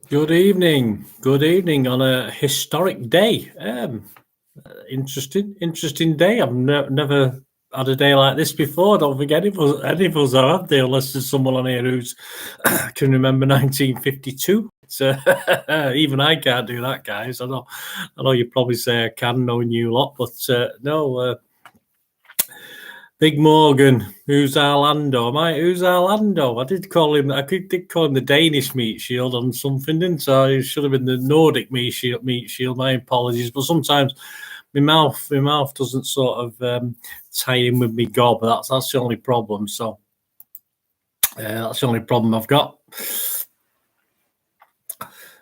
Good evening. Good evening on a historic day. Interesting day. I've never had a day like this before. I don't think any of us have they, unless there's someone on here who's can remember 1952. Even I can't do that, guys. I know you probably say I can, knowing you lot, but no. Big Morgan, who's Orlando? Who's Orlando? I did call him the Danish meat shield on something, didn't I? It should have been the Nordic meat shield. My apologies, but sometimes my mouth doesn't sort of tie in with me gob. That's the only problem. So that's the only problem I've got.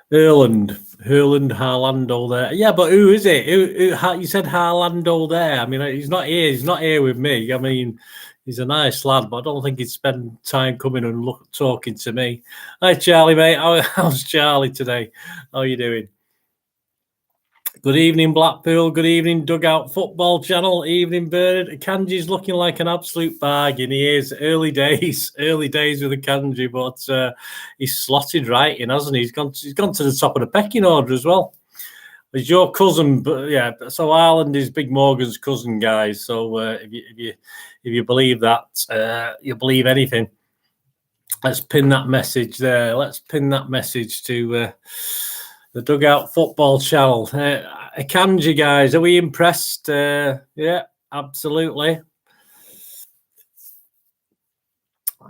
Hurland, Harlando there. Yeah, but who is it? You said Harlando there. I mean, he's not here. He's not here with me. I mean, he's a nice lad, but I don't think he'd spend time coming and talking to me. Hi, Charlie, mate. How's Charlie today? How are you doing? Good evening, Blackpool. Good evening, Dugout Football Channel. Evening, Bernard. Kanji's looking like an absolute bargain. He is. Early days with the Kanji, but he's slotted right in, hasn't he? He's gone to the top of the pecking order as well. He's your cousin, but yeah. So Ireland is Big Morgan's cousin, guys. So if you believe that, you believe anything. Let's pin that message there. Let's pin that message to the Dugout Football Channel. Kanji, guys, are we impressed? Yeah, absolutely.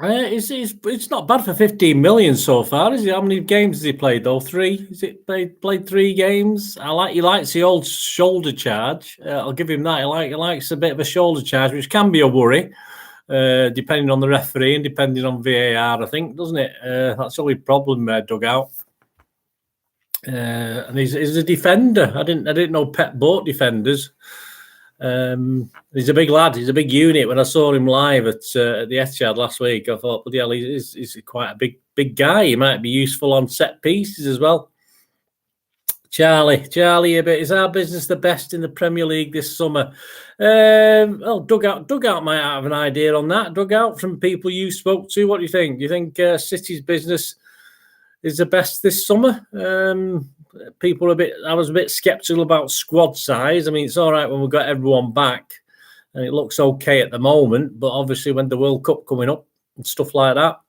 It's not bad for 15 million so far, is it? How many games has he played though? 3? Is it played 3 games? He likes the old shoulder charge. I'll give him that. He likes a bit of a shoulder charge, which can be a worry, depending on the referee and depending on VAR. I think, doesn't it? That's the only problem there, Dugout. And he's a defender. I didn't know Pep bought defenders. He's a big lad. He's a big unit. When I saw him live at the Etihad last week, I thought, bloody hell, he's quite a big guy. He might be useful on set pieces as well. Charlie, a bit. Is our business the best in the Premier League this summer? Well, Dugout might have an idea on that. Dugout, from people you spoke to, what do you think? Do you think City's business is the best this summer? I was a bit sceptical about squad size. I mean, it's all right when we've got everyone back and it looks okay at the moment, but obviously when the World Cup coming up and stuff like that,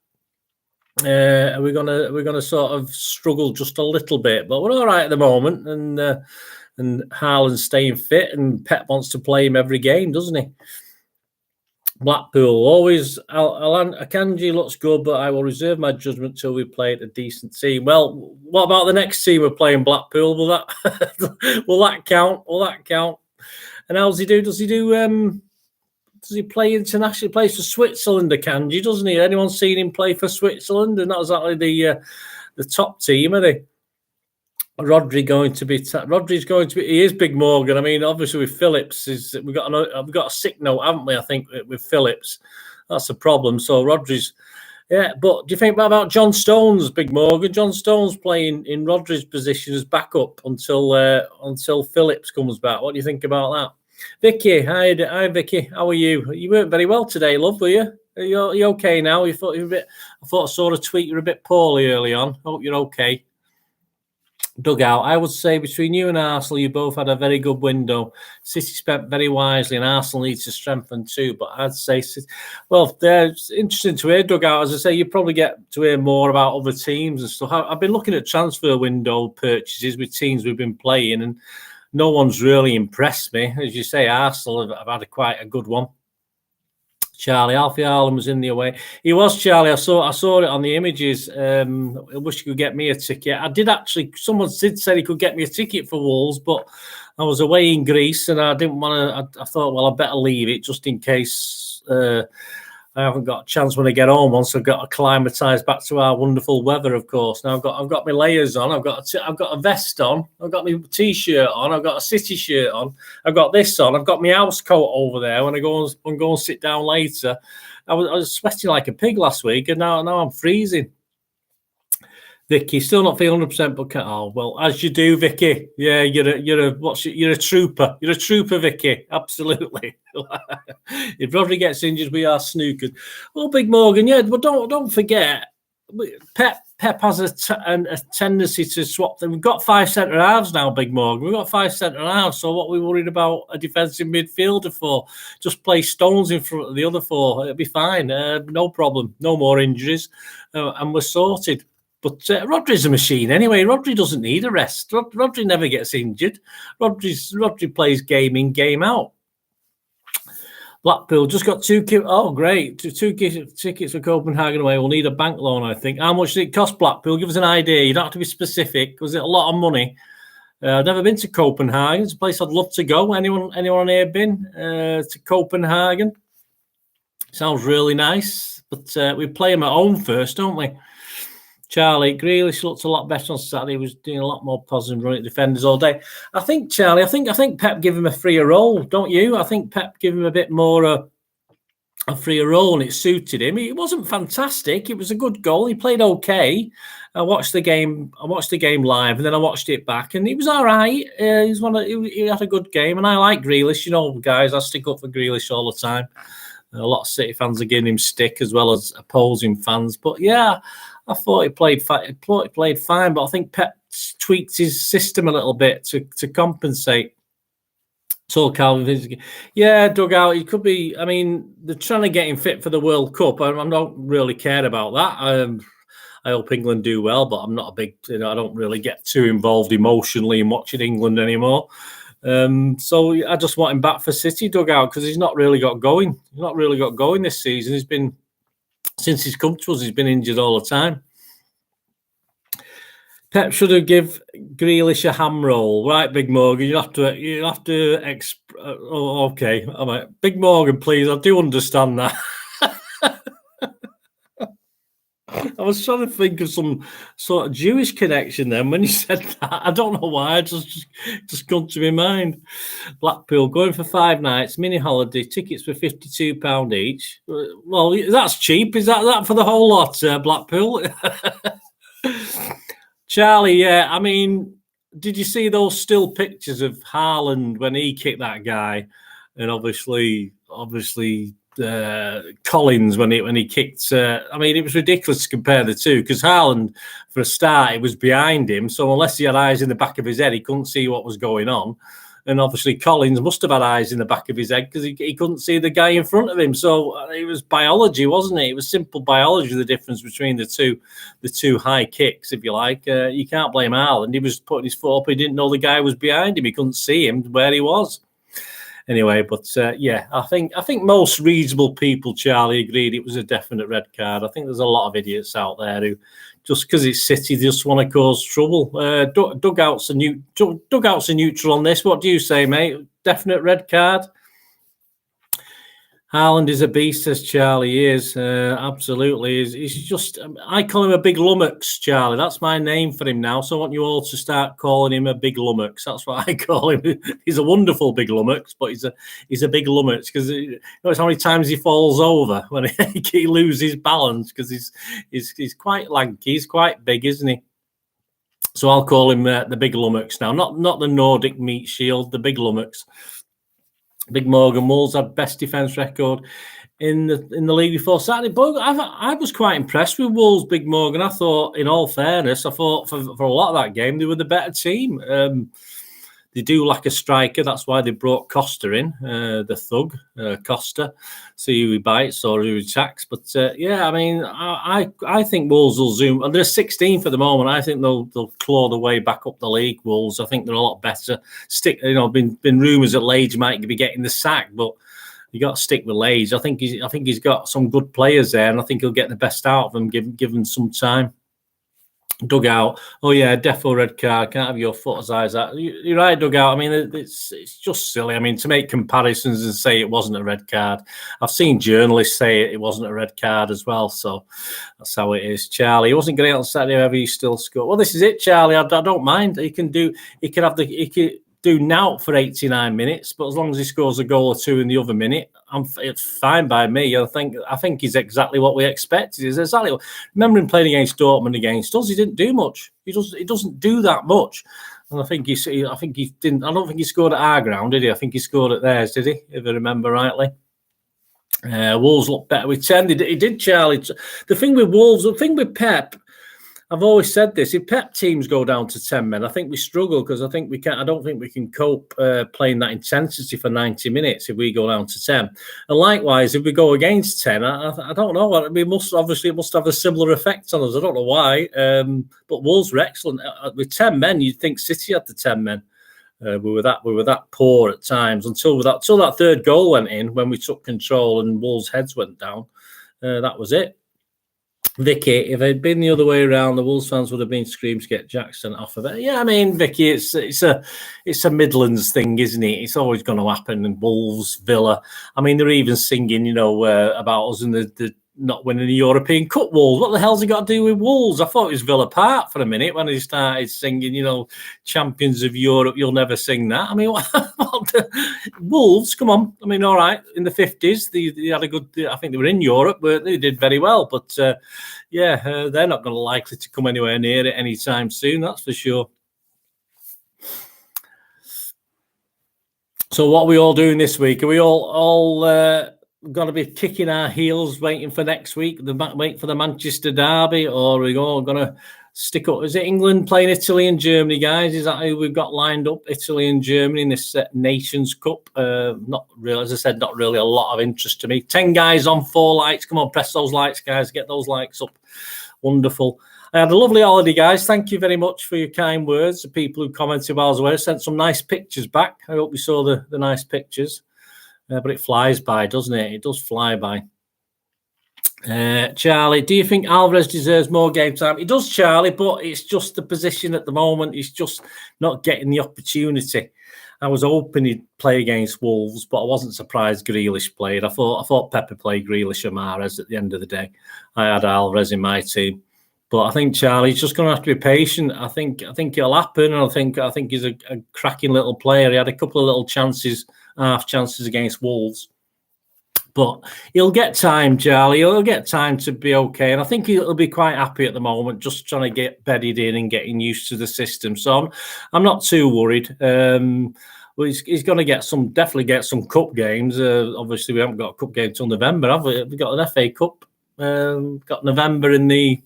we're gonna sort of struggle just a little bit, but we're all right at the moment. And Haaland's staying fit, and Pep wants to play him every game, doesn't he? Blackpool, always. Akanji looks good, but I will reserve my judgment till we play a decent team. Well, what about the next team we're playing, Blackpool? Will that count? Will that count? And how does he do? Does he play internationally? He plays for Switzerland, Akanji, doesn't he? Anyone seen him play for Switzerland? And not exactly the top team, are they? Rodri's going to be. He is Big Morgan. I mean, obviously with Phillips, we've got a sick note, haven't we? I think with Phillips, that's the problem. So Rodri's, yeah. But do you think about John Stones, Big Morgan? John Stones playing in Rodri's position as backup until Phillips comes back. What do you think about that? Vicky, hi Vicky. How are you? You weren't very well today, love, were you? Are you okay now? I thought I saw a tweet. You're a bit poorly early on. Hope you're okay. Dugout, I would say between you and Arsenal, you both had a very good window. City spent very wisely, and Arsenal needs to strengthen too. But I'd say, well, it's interesting to hear, Dugout. As I say, you probably get to hear more about other teams and stuff. I've been looking at transfer window purchases with teams we've been playing, and no one's really impressed me. As you say, Arsenal have had quite a good one. Charlie, Alfie Haaland was in the away. He was, Charlie. I saw it on the images. I wish you could get me a ticket. I did actually. Someone did say he could get me a ticket for Wolves, but I was away in Greece and I didn't want to. I thought, well, I better leave it just in case I haven't got a chance when I get home. Once I've got to acclimatise back to our wonderful weather, of course. Now I've got my layers on. I've got a vest on. I've got my t-shirt on. I've got a City shirt on. I've got this on. I've got my house coat over there. When I go and sit down later, I was sweating like a pig last week, and now I'm freezing. Vicky, still not feeling 100%, but oh well, as you do, Vicky. Yeah, you're a trooper. You're a trooper, Vicky. Absolutely. If Rodri gets injured, we are snookered. Well, Big Morgan, yeah, but don't forget, Pep Pep has a tendency to swap them. We've got 5 centre halves now, Big Morgan. We've got 5 centre halves. So what are we worried about a defensive midfielder for? Just play Stones in front of the other 4. It'll be fine. No problem. No more injuries, and we're sorted. But Rodri's a machine anyway. Rodri doesn't need a rest. Rodri never gets injured. Rodri plays game in, game out. Blackpool just got 2 tickets for Copenhagen away. We'll need a bank loan, I think. How much did it cost, Blackpool? Give us an idea. You don't have to be specific. Was it a lot of money? I've never been to Copenhagen. It's a place I'd love to go. Anyone here been to Copenhagen? Sounds really nice. But we play them at home first, don't we? Charlie, Grealish looked a lot better on Saturday. He was doing a lot more positive running defenders all day. I think, Charlie, I think Pep give him a freer role, don't you? I think Pep give him a bit more a freer role, and it suited him. It wasn't fantastic. It was a good goal. He played okay. I watched the game live, and then I watched it back, and he was all right. He had a good game, and I like Grealish. You know, guys, I stick up for Grealish all the time. A lot of City fans are giving him stick as well as opposing fans, but yeah. I thought he played fine, but I think Pep tweaked his system a little bit to compensate. So Calvin, yeah, dugout. He could be. I mean, they're trying to get him fit for the World Cup. I don't really care about that. I hope England do well, but I'm not a big. I don't really get too involved emotionally in watching England anymore. So I just want him back for City dugout because he's not really got going. He's not really got going this season. He's been. Since he's come to us, he's been injured all the time. Pep should have give Grealish a ham roll, right, Big Morgan? You have to. Okay, all right, Big Morgan, please. I do understand that. I was trying to think of some sort of Jewish connection then when you said that. I don't know why. It just come to my mind. Blackpool going for 5 nights, mini holiday, tickets for £52 each. Well, that's cheap. Is that for the whole lot, Blackpool? Charlie, yeah. I mean, did you see those still pictures of Haaland when he kicked that guy? And obviously. Collins when he kicked. I mean, it was ridiculous to compare the two because Haaland, for a start, it was behind him. So unless he had eyes in the back of his head, he couldn't see what was going on. And obviously, Collins must have had eyes in the back of his head because he couldn't see the guy in front of him. So it was biology, wasn't it? It was simple biology, the difference between the two high kicks, if you like. You can't blame Haaland. He was putting his foot up. He didn't know the guy was behind him. He couldn't see him where he was. Anyway, but yeah, I think most reasonable people, Charlie, agreed it was a definite red card. I think there's a lot of idiots out there who, just because it's City, just want to cause trouble. Dugouts are neutral on this. What do you say, mate? Definite red card? Haaland is a beast, says Charlie. He is, absolutely. He's just, I call him a big lummox, Charlie. That's my name for him now. So I want you all to start calling him a big lummox. That's what I call him. He's a wonderful big lummox, but he's a big lummox because you know how many times he falls over when he loses balance because he's quite lanky. He's quite big, isn't he? So I'll call him the big lummox now. Not the Nordic meat shield, the big lummox. Big Morgan, Wolves had best defence record in the league before Saturday. But I was quite impressed with Wolves, Big Morgan. I thought, in all fairness, I thought for a lot of that game, they were the better team. They do lack a striker. That's why they brought Costa in, the thug, Costa. See who he bites or who he attacks. But, yeah, I mean, I think Wolves will zoom. They're 16th at the moment. I think they'll claw their way back up the league, Wolves. I think they're a lot better. Been rumours that Lage might be getting the sack, but you got to stick with Lage. I think he's got some good players there, and I think he'll get the best out of them, given some time. Dugout. Oh yeah, defo red card. Can't have your foot as high as that. You're right, Dugout. I mean, it's just silly. I mean, to make comparisons and say it wasn't a red card. I've seen journalists say it wasn't a red card as well. So that's how it is. Charlie, he wasn't great on Saturday. However, he still scored. Well, this is it, Charlie. I don't mind. He can do now for 89 minutes, but as long as he scores a goal or two in the other minute, it's fine by me. I think he's exactly what we expected. He's exactly. Remember him playing against Dortmund against us? He didn't do much. He doesn't do that much. And I don't think he scored at our ground, did he? I think he scored at theirs, did he? If I remember rightly. Wolves looked better with 10. He did, Charlie. The thing with Wolves, the thing with Pep, I've always said this: if Pep teams go down to 10 men, I think we struggle because I think we can. I don't think we can cope playing that intensity for 90 minutes if we go down to 10. And likewise, if we go against 10, I don't know. We must it must have a similar effect on us. I don't know why. But Wolves were excellent with 10 men. You'd think City had the 10 men. We were that poor at times until that third goal went in when we took control and Wolves' heads went down. That was it. Vicky, if it had been the other way around, the Wolves fans would have been screaming to get Jackson off of it. Yeah, I mean, Vicky, it's a Midlands thing, isn't it? It's always going to happen. And Wolves, Villa. I mean, they're even singing, about us and the not winning the European Cup. Wolves. What the hell's it got to do with Wolves? I thought it was Villa Park for a minute when he started singing, champions of Europe. You'll never sing that. I mean, Wolves. Come on. I mean, all right. In the 50s, they had a good. I think they were in Europe, but they did very well. But they're not going to likely to come anywhere near it anytime soon. That's for sure. So, what are we all doing this week? Are we all going to be kicking our heels, waiting for next week, wait for the Manchester derby, or are we all going to stick up? Is it England playing Italy and Germany, guys? Is that who we've got lined up? Italy and Germany in this Nations Cup. Not really, as I said, not really a lot of interest to me. 10 guys on 4 likes. Come on, press those likes, guys. Get those likes up. Wonderful. I had a lovely holiday, guys. Thank you very much for your kind words. The people who commented while I was away sent some nice pictures back. I hope you saw the nice pictures. But it flies by, doesn't it? It does fly by. Charlie, do you think Alvarez deserves more game time? He does, Charlie, but it's just the position at the moment. He's just not getting the opportunity. I was hoping he'd play against Wolves, but I wasn't surprised Grealish played. I thought Pepe played Grealish and Mahrez at the end of the day. I had Alvarez in my team. But I think Charlie's just going to have to be patient. I think it'll happen. And I think he's a cracking little player. He had a couple of little half chances against Wolves. But he'll get time, Charlie. He'll get time to be okay. And I think he'll be quite happy at the moment, just trying to get bedded in and getting used to the system. So I'm not too worried. Well, he's going to definitely get some cup games. Obviously, we haven't got a cup game till November, have we? We've got an FA Cup. Got November in the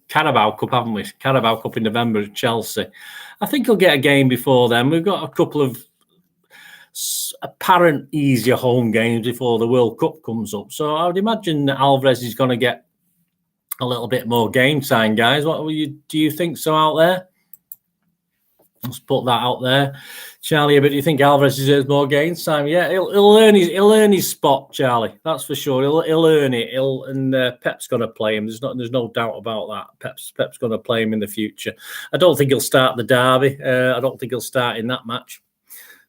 Carabao Cup, haven't we? Carabao Cup in November at Chelsea. I think he'll get a game before then. We've got a couple of apparent easier home games before the World Cup comes up. So I would imagine that Alvarez is going to get a little bit more game time, guys. Do you think so out there? Let's put that out there. Charlie, but do you think Alvarez deserves more game time? Yeah, he'll earn his spot, Charlie. That's for sure. He'll earn it. Pep's going to play him. There's no doubt about that. Pep's going to play him in the future. I don't think he'll start the derby. I don't think he'll start in that match.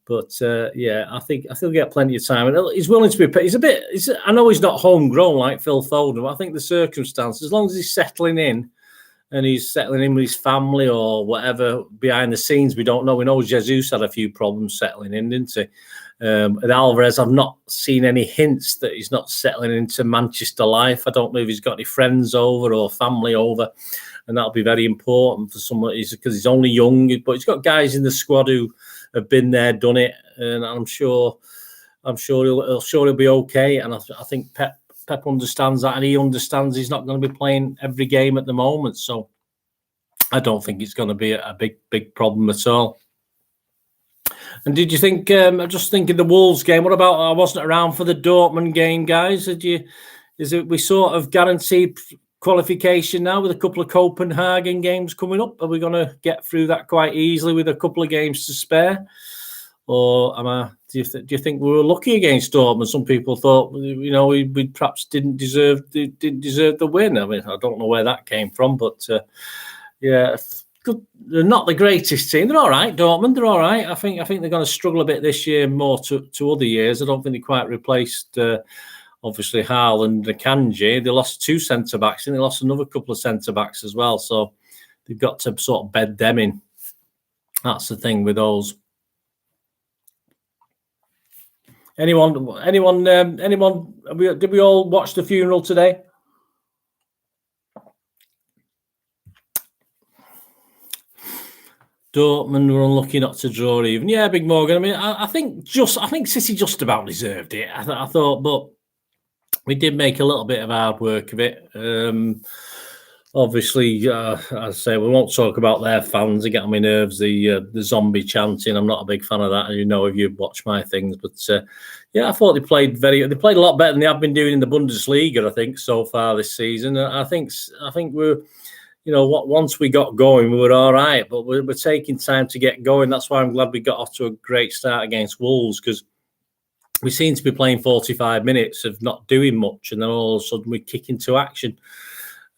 But I think he'll get plenty of time. And he's willing to be. I know he's not homegrown like Phil Foden, but I think the circumstances, as long as he's settling in. And he's settling in with his family or whatever behind the scenes. We don't know. We know Jesus had a few problems settling in, didn't he? And Alvarez, I've not seen any hints that he's not settling into Manchester life. I don't know if he's got any friends over or family over. And that'll be very important for someone because he's only young. But he's got guys in the squad who have been there, done it. And I'm sure he'll be okay. And I think Pep understands that, and he understands he's not going to be playing every game at the moment. So I don't think it's going to be a big problem at all. And did you think? I'm just thinking the Wolves game. What about? I wasn't around for the Dortmund game, guys. We sort of guaranteed qualification now with a couple of Copenhagen games coming up? Are we going to get through that quite easily with a couple of games to spare? Or do you think we were lucky against Dortmund? Some people thought, we perhaps didn't deserve the win. I mean, I don't know where that came from, but they're not the greatest team. They're all right, Dortmund. They're all right. I think they're going to struggle a bit this year more to other years. I don't think they quite replaced, obviously, Haaland and Kanji. They lost 2 centre backs, and they lost another couple of centre backs as well. So they've got to sort of bed them in. That's the thing with those. Anyone? Did we all watch the funeral today? Dortmund were unlucky not to draw even. Yeah, Big Morgan. I mean, I think City just about deserved it. I thought, but we did make a little bit of hard work of it. obviously, I say we won't talk about their fans. They get on my nerves. The zombie chanting. I'm not a big fan of that. And you know, if you watch my things, but yeah, I thought they played a lot better than they have been doing in the Bundesliga. I think so far this season. I think we're, you know, once we got going, we were all right. But we're taking time to get going. That's why I'm glad we got off to a great start against Wolves, because we seem to be playing 45 minutes of not doing much, and then all of a sudden we kick into action.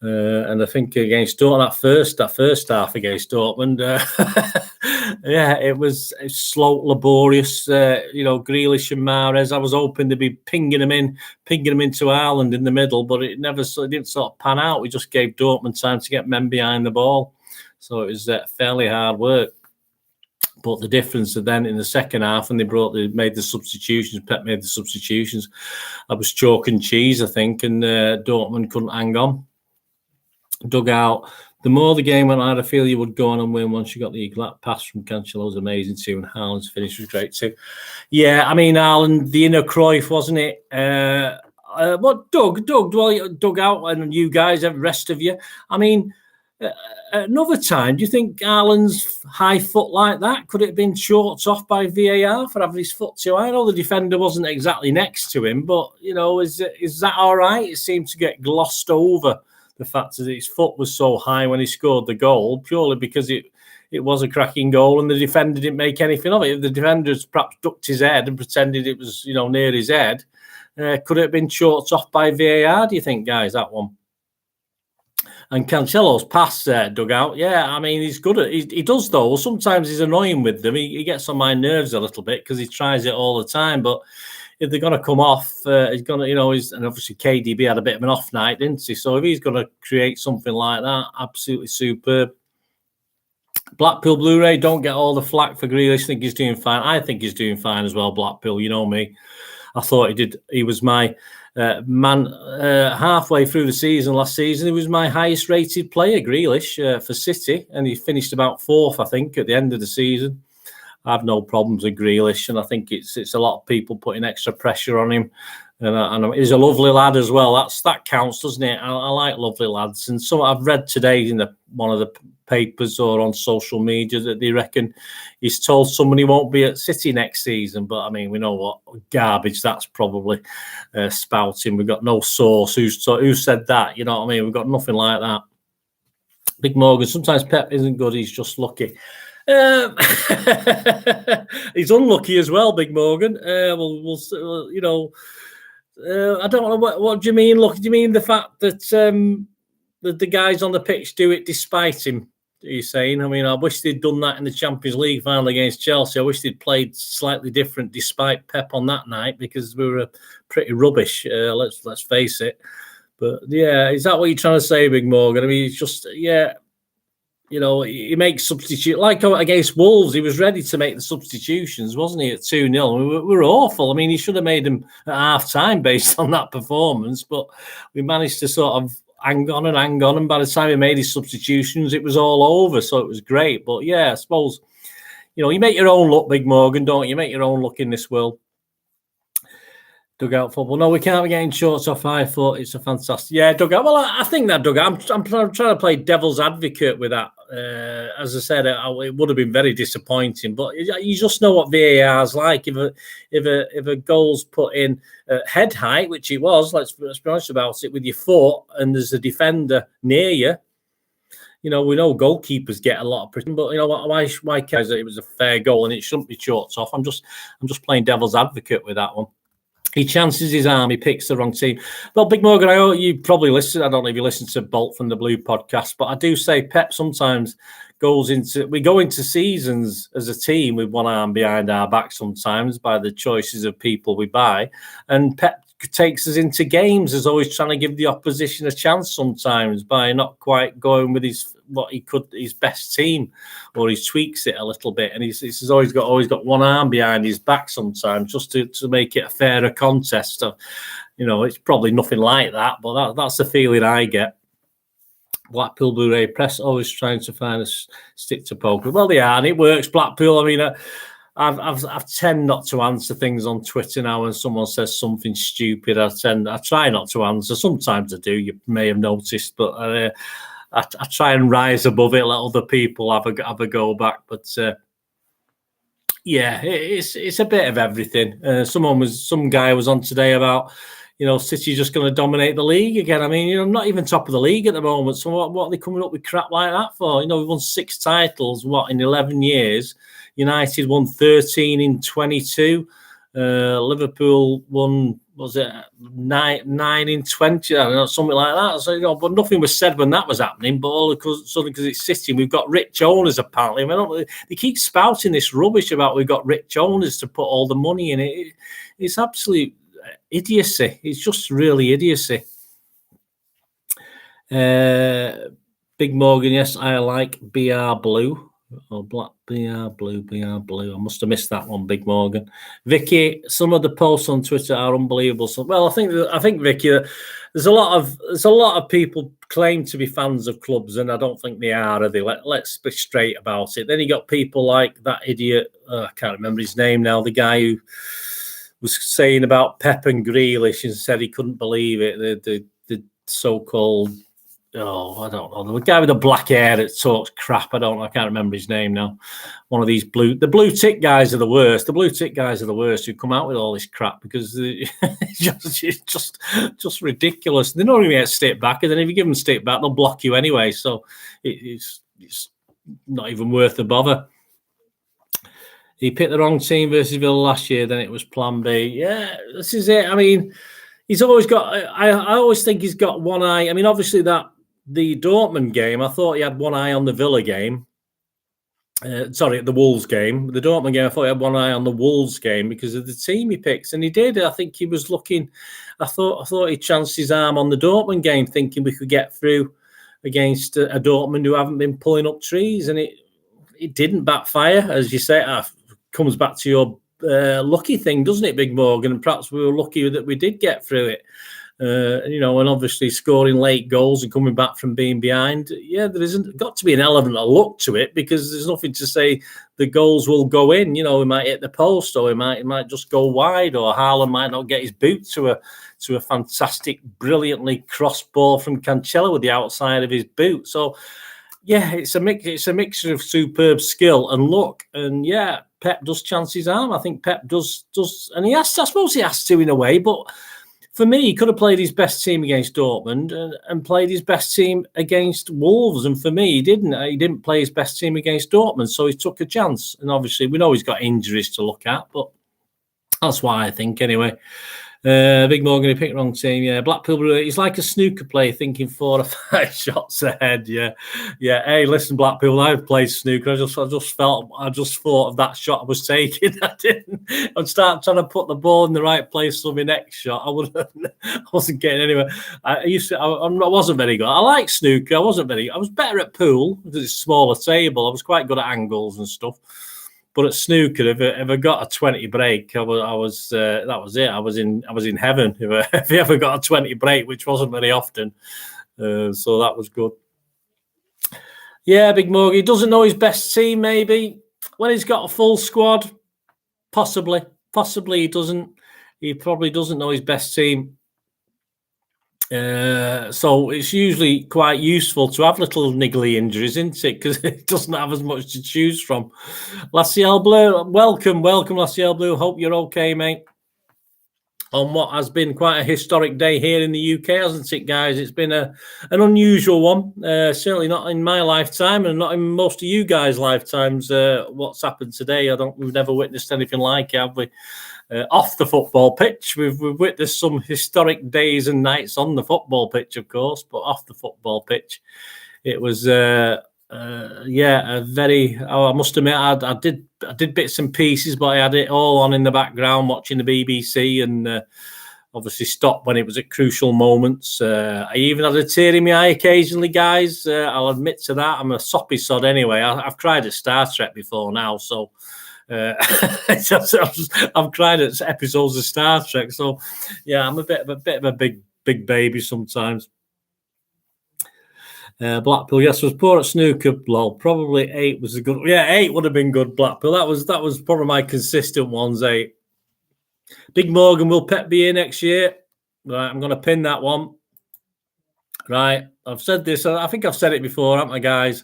And I think against Dortmund, that first half against Dortmund, yeah, it was slow, laborious. You know, Grealish and Mahrez. I was hoping to be pinging them into Ireland in the middle, but it didn't sort of pan out. We just gave Dortmund time to get men behind the ball, so it was fairly hard work. But the difference then in the second half, when they made the substitutions, Pep made the substitutions, I was chalk and cheese, I think, and Dortmund couldn't hang on. Dug out. The more the game went on, I feel you would go on and win once you got the eagle. Pass from Cancelo was amazing too, and Haaland's finish was great too. Yeah, I mean, Haaland, the inner Cruyff, wasn't it? What Doug dug out, and you guys, the rest of you. I mean, another time, do you think Haaland's high foot like that, could it have been shorts off by VAR for having his foot too high? I know the defender wasn't exactly next to him, but, you know, is that all right? It seemed to get glossed over, the fact that his foot was so high when he scored the goal, purely because it was a cracking goal and the defender didn't make anything of it. If the defender perhaps ducked his head and pretended it was, you know, near his head, could it have been shorts off by VAR, do you think, guys, that one? And Cancelo's pass dug out. Yeah, I mean, he's good at it. He does, though. Sometimes he's annoying with them. He gets on my nerves a little bit because he tries it all the time. But if they're going to come off, he's going to, you know, and obviously KDB had a bit of an off night, didn't he? So if he's going to create something like that, absolutely superb. Blackpool Blu-ray, don't get all the flack for Grealish. I think he's doing fine. I think he's doing fine as well, Blackpool. You know me. I thought he did. He was my man halfway through the season last season. He was my highest rated player, Grealish, for City, and he finished about 4th, I think, at the end of the season. I have no problems with Grealish, and I think it's a lot of people putting extra pressure on him. And he's a lovely lad as well. That counts, doesn't it? I like lovely lads. And so I've read today in one of the papers or on social media that they reckon he's told someone he won't be at City next season. But I mean, we know what garbage that's probably spouting. We've got no source who said that. You know what I mean? We've got nothing like that. Big Morgan, sometimes Pep isn't good. He's just lucky. He's unlucky as well, Big Morgan. We'll you know. I don't know what do you mean. Look, do you mean the fact that the guys on the pitch do it despite him? Are you saying? I mean, I wish they'd done that in the Champions League final against Chelsea. I wish they'd played slightly different despite Pep on that night, because we were pretty rubbish. Let's face it. But yeah, is that what you're trying to say, Big Morgan? I mean, it's just you know, he makes substitute like against Wolves. He was ready to make the substitutions, wasn't he? At 2-0, we were awful. I mean, he should have made them at half time based on that performance, but we managed to sort of hang on. And by the time he made his substitutions, it was all over. So it was great. But yeah, I suppose, you know, you make your own luck, Big Morgan, don't you? You make your own luck in this world. Dugout football. No, we can't be getting shorts off high foot. It's a fantastic. Yeah, dugout. Well, I think that dugout. I'm trying to play devil's advocate with that. As I said, it would have been very disappointing. But you just know what VAR is like. If a goal's put in head height, which it was, let's be honest about it, with your foot, and there's a defender near you. You know, we know goalkeepers get a lot of pressure, but you know why cares that it was a fair goal and it shouldn't be shorts off? I'm just playing devil's advocate with that one. He chances his arm. He picks the wrong team. Well, Big Morgan, I know you probably listen. I don't know if you listen to Bolt from the Blue podcast, but I do say Pep sometimes we go into seasons as a team with one arm behind our back sometimes by the choices of people we buy. And Pep takes us into games as always trying to give the opposition a chance sometimes by not quite going with his best team, or he tweaks it a little bit, and he's always got one arm behind his back sometimes just to make it a fairer contest. You know, it's probably nothing like that, but that's the feeling I get. Blackpool Blu-ray press always trying to find a stick to poker. Well, they are, and it works. Blackpool. I mean, I've tend not to answer things on Twitter now when someone says something stupid. I try not to answer. Sometimes I do. You may have noticed, but I try and rise above it, let other people have a go back. But yeah, it's a bit of everything. Some guy was on today about, City just going to dominate the league again. I mean, I'm not even top of the league at the moment. So what are they coming up with crap like that for? We've won 6 titles, in 11 years. United won 13 in 22. Liverpool won, was it 9 in 20? I don't know, something like that. So, but nothing was said when that was happening. But all because it's City, we've got rich owners apparently. I mean, they keep spouting this rubbish about we've got rich owners to put all the money in it. It's absolute idiocy. It's just really idiocy. Big Morgan, yes, I like BR Blue. Oh, black BR Blue. I must have missed that one, Big Morgan. Vicky, some of the posts on Twitter are unbelievable. So, well, I think Vicky, there's a lot of people claim to be fans of clubs, and I don't think they are they? Let's be straight about it. Then you got people like that idiot. I can't remember his name now. The guy who was saying about Pep and Grealish and said he couldn't believe it. The so-called. Oh, I don't know. The guy with the black hair that talks crap. I can't remember his name now. One of these blue tick guys are the worst. The blue tick guys are the worst who come out with all this crap because it's just ridiculous. They don't even get stick back, and then if you give them stick back, they'll block you anyway. So it's not even worth the bother. He picked the wrong team versus Villa last year. Then it was Plan B. Yeah, this is it. I mean, he's always got. I always think he's got one eye. I mean, obviously the Dortmund game, I thought he had one eye on the Villa game. The Wolves game. The Dortmund game, I thought he had one eye on the Wolves game because of the team he picks, and he did. I think he was looking. I thought he chanced his arm on the Dortmund game, thinking we could get through against a Dortmund who haven't been pulling up trees, and it didn't backfire, as you say. Comes back to your lucky thing, doesn't it, Big Morgan? And perhaps we were lucky that we did get through it. And obviously scoring late goals and coming back from being behind. Yeah, there isn't got to be an element of luck to it because there's nothing to say the goals will go in. We might hit the post, or it might just go wide, or Haaland might not get his boot to a fantastic, brilliantly crossed ball from Cancelo with the outside of his boot. So yeah, it's a mixture of superb skill and luck. And yeah, Pep does chance his arm. I think Pep does, and I suppose he has to in a way, but for me, he could have played his best team against Dortmund and played his best team against Wolves. And for me, he didn't. He didn't play his best team against Dortmund, so he took a chance. And obviously, we know he's got injuries to look at, but that's why I think anyway. Big Morgan, he picked the wrong team. Yeah, Blackpool. He's like a snooker player thinking 4 or 5 shots ahead. Yeah. Hey, listen, Blackpool. I've played snooker. I just thought of that shot I was taking. I didn't. I'd start trying to put the ball in the right place for my next shot. I wasn't getting anywhere. I wasn't very good. I like snooker. I was better at pool because it's a smaller table. I was quite good at angles and stuff. But at snooker, if I got a 20 break, that was it. I was in heaven if I ever got a 20 break, which wasn't very often. So that was good. Yeah, Big Morgan, he doesn't know his best team. Maybe when he's got a full squad, possibly he doesn't. He probably doesn't know his best team. So it's usually quite useful to have little niggly injuries, isn't it? Because it doesn't have as much to choose from. Lassiel Blue, welcome, Lassiel Blue. Hope you're okay, mate. On what has been quite a historic day here in the UK, hasn't it, guys? It's been an unusual one. Certainly not in my lifetime, and not in most of you guys' lifetimes. What's happened today? We've never witnessed anything like it, have we? Off the football pitch, we've witnessed some historic days and nights on the football pitch, of course, but off the football pitch, it was a very. I must admit, I did bits and pieces, but I had it all on in the background, watching the BBC, and obviously stopped when it was at crucial moments. I even had a tear in my eye occasionally, guys. I'll admit to that. I'm a soppy sod anyway. I've cried at Star Trek before now, so. I've cried at episodes of Star Trek, so yeah, I'm a bit of a big baby sometimes. Blackpool, yes, was poor at snooker. Lol, probably 8 was a good. Yeah, 8 would have been good. Blackpool, that was probably my consistent ones. 8. Big Morgan, will Pep be here next year? Right, I'm going to pin that one. Right, I've said this. I think I've said it before, haven't I, guys?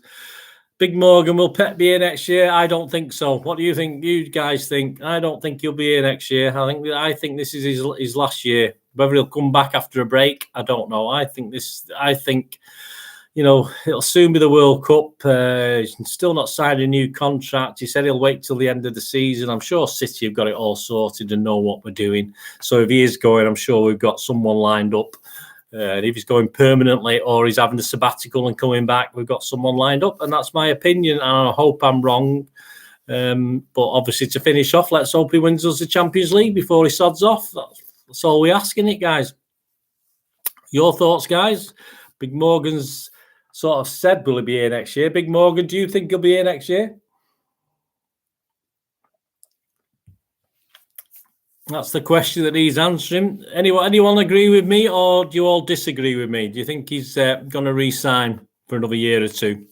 Big Morgan, will Pep be here next year? I don't think so. What do you think? You guys think? I don't think he'll be here next year. I think this is his last year. Whether he'll come back after a break, I don't know. I think it'll soon be the World Cup. He's still not signed a new contract. He said he'll wait till the end of the season. I'm sure City have got it all sorted and know what we're doing. So if he is going, I'm sure we've got someone lined up. And if he's going permanently or he's having a sabbatical and coming back, we've got someone lined up. And that's my opinion. And I hope I'm wrong. But obviously, to finish off, let's hope he wins us the Champions League before he sods off. That's all we're asking it, guys. Your thoughts, guys? Big Morgan's sort of said, will he be here next year? Big Morgan, do you think he'll be here next year? That's the question that he's answering. Anyone agree with me, or do you all disagree with me? Do you think he's going to re-sign for another year or two?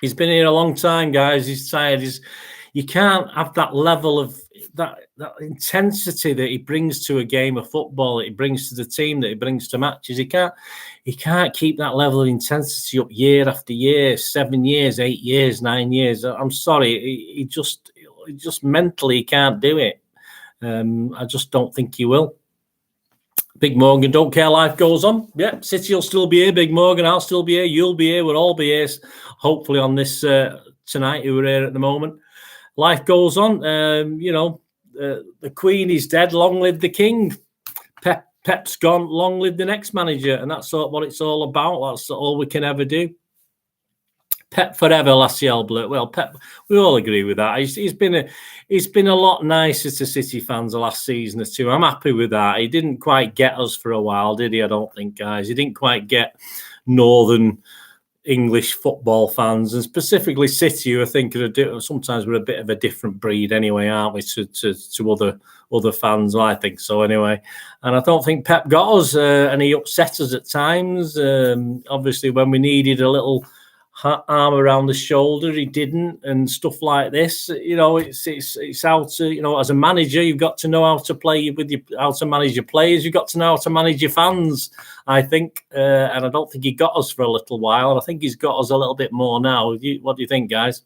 He's been here a long time, guys. He's tired. You can't have that level of that intensity that he brings to a game of football, that he brings to the team, that he brings to matches. He can't keep that level of intensity up year after year, 7 years, 8 years, 9 years. I'm sorry, he just mentally can't do it. I just don't think he will. Big Morgan, don't care, life goes on. Yeah, City will still be here. Big Morgan, I'll still be here. You'll be here. We'll all be here, hopefully, on this tonight, who are here at the moment. Life goes on. The Queen is dead. Long live the King. Pep's gone. Long live the next manager. And that's what it's all about. That's all we can ever do. Pep forever, Lassie Albert. Well, Pep, we all agree with that. He's been a lot nicer to City fans the last season or two. I'm happy with that. He didn't quite get us for a while, did he? I don't think, guys. He didn't quite get Northern English football fans, and specifically City, who I think sometimes we're a bit of a different breed anyway, aren't we, to other fans? I think so anyway. And I don't think Pep got us, and he upset us at times. Obviously, when we needed a little arm around the shoulder, he didn't, and stuff like this. It's how to, as a manager, you've got to know how to play how to manage your players. You've got to know how to manage your fans, I think. And I don't think he got us for a little while. And I think he's got us a little bit more now. What do you think, guys?